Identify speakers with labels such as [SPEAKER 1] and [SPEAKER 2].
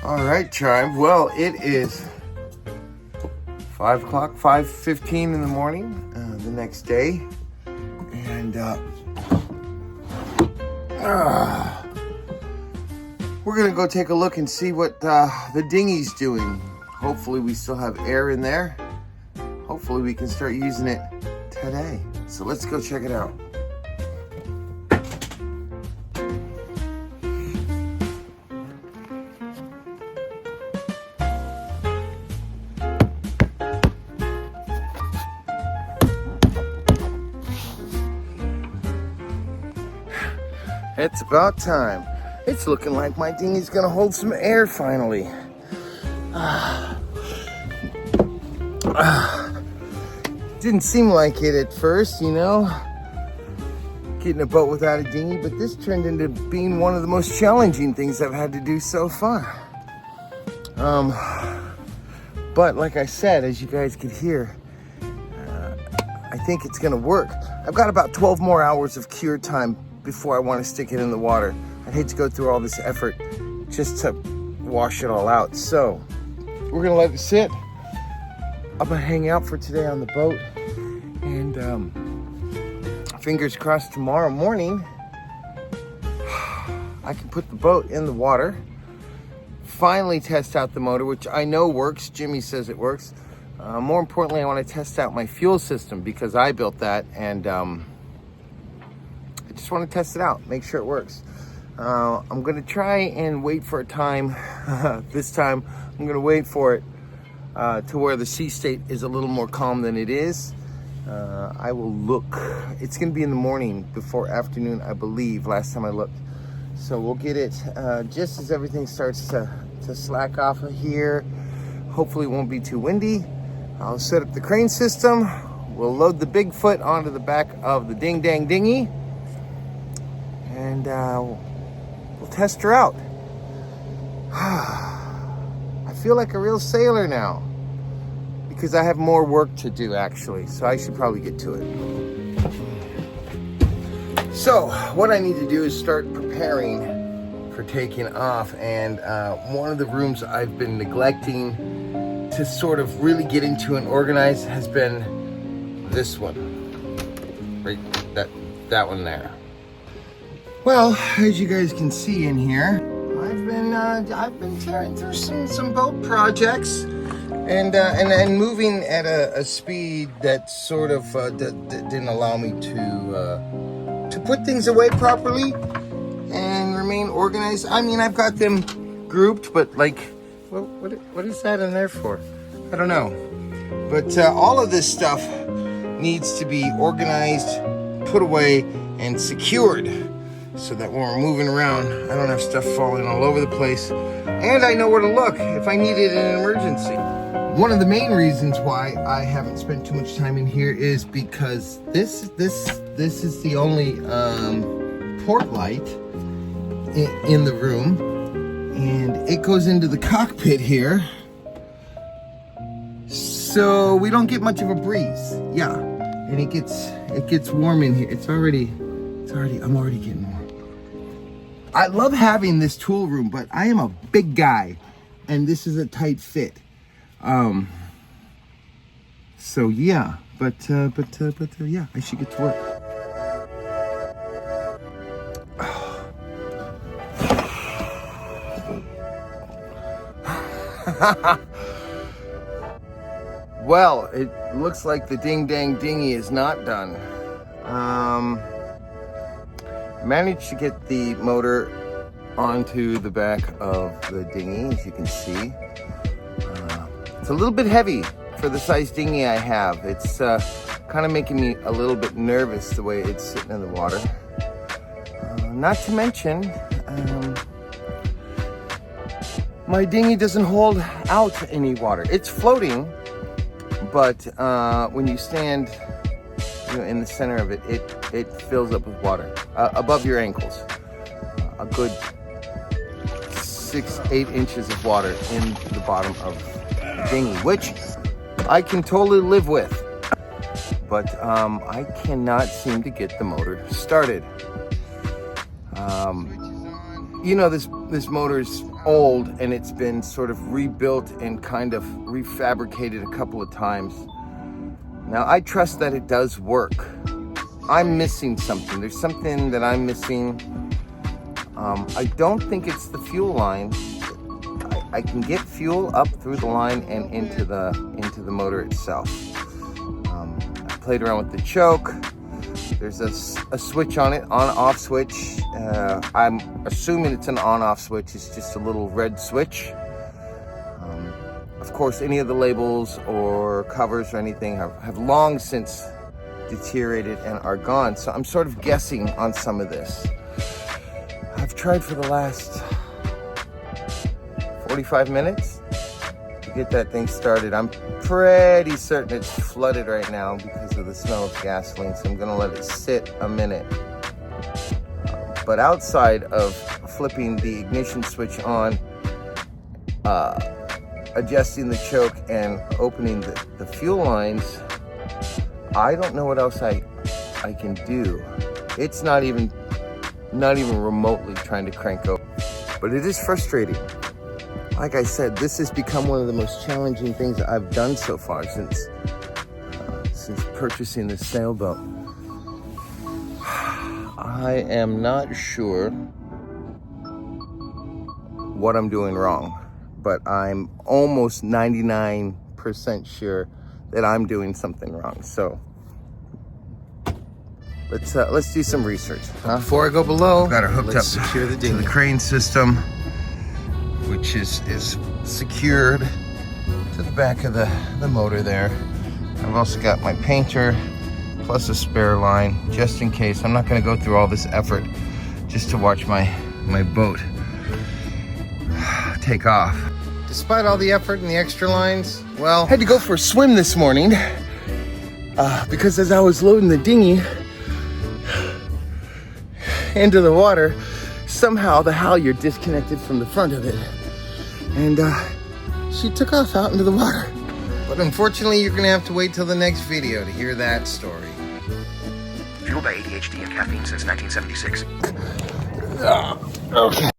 [SPEAKER 1] All right, Tribe. Well, it is 5 o'clock, 5:15 in the morning, the next day. And we're going to go take a look and see what the dinghy's doing. Hopefully we still have air in there. Hopefully we can start using it today. So let's go check it out. It's about time. It's looking like my dinghy's gonna hold some air finally. Didn't seem like it at first, you know, getting a boat without a dinghy, but this turned into being one of the most challenging things I've had to do so far. But like I said, as you guys could hear, I think it's gonna work. I've got about 12 more hours of cure time before I want to stick it in the water. I'd hate to go through all this effort just to wash it all out. So we're gonna let it sit. I'm gonna hang out for today on the boat, and fingers crossed tomorrow morning I can put the boat in the water, finally test out the motor, which I know works. Jimmy says it works. More importantly, I want to test out my fuel system because I built that, and I just want to test it out, make sure it works. I'm gonna try and wait for a time. This time I'm gonna wait for it to where the sea state is a little more calm than it is. I will look. It's gonna be in the morning before afternoon, I believe, last time I looked. So we'll get it just as everything starts to slack off of here. Hopefully it won't be too windy. I'll set up the crane system. We'll load the Bigfoot onto the back of the Ding Dang Dinghy, and we'll test her out. I feel like a real sailor now because I have more work to do, actually, so I should probably get to it. So what I need to do is start preparing for taking off, and one of the rooms I've been neglecting to sort of really get into and organize has been this one, right? That one there. Well, as you guys can see in here, I've been tearing through some boat projects, and moving at a speed that sort of didn't allow me to put things away properly and remain organized. I mean, I've got them grouped, but like, what is that in there for? I don't know. But all of this stuff needs to be organized, put away, and secured, so that when we're moving around, I don't have stuff falling all over the place, and I know where to look if I need it in an emergency. One of the main reasons why I haven't spent too much time in here is because this is the only port light in the room, and it goes into the cockpit here, so we don't get much of a breeze. Yeah, and it gets warm in here. I'm already getting warm. I love having this tool room, but I am a big guy, and this is a tight fit. So yeah, but yeah, I should get to work. Well, it looks like the Ding Dang Dinghy is not done. Managed to get the motor onto the back of the dinghy, as you can see. It's a little bit heavy for the size dinghy I have. It's kind of making me a little bit nervous the way it's sitting in the water. Not to mention, my dinghy doesn't hold out any water. It's floating, but when you stand in the center of it, it fills up with water above your ankles. A good 6-8 inches of water in the bottom of the dinghy, which I can totally live with, but I cannot seem to get the motor started. You know, this motor is old and it's been sort of rebuilt and kind of refabricated a couple of times. Now, I trust that it does work. I'm missing something. There's something that I'm missing. I don't think it's the fuel line. I can get fuel up through the line and into the motor itself. I played around with the choke. There's a switch on it, on-off switch. I'm assuming it's an on-off switch. It's just a little red switch. Of course, any of the labels or covers or anything have long since deteriorated and are gone. So I'm sort of guessing on some of this. I've tried for the last 45 minutes to get that thing started. I'm pretty certain it's flooded right now because of the smell of gasoline, so I'm gonna let it sit a minute. But outside of flipping the ignition switch on, adjusting the choke and opening the fuel lines, I don't know what else I can do. It's not even remotely trying to crank over, but it is frustrating. Like I said, this has become one of the most challenging things I've done so far since purchasing this sailboat. I am not sure what I'm doing wrong, but I'm almost 99% sure that I'm doing something wrong. So let's do some research. Before I go below, got her hooked up secure the dinghy to the crane system, which is secured to the back of the motor there. I've also got my painter plus a spare line just in case. I'm not going to go through all this effort just to watch my boat take off. Despite all the effort and the extra lines, well, I had to go for a swim this morning because as I was loading the dinghy into the water, somehow the halyard disconnected from the front of it, and she took off out into the water. But unfortunately, you're gonna have to wait till the next video to hear that story.
[SPEAKER 2] Fueled by ADHD and caffeine since 1976.
[SPEAKER 1] Okay.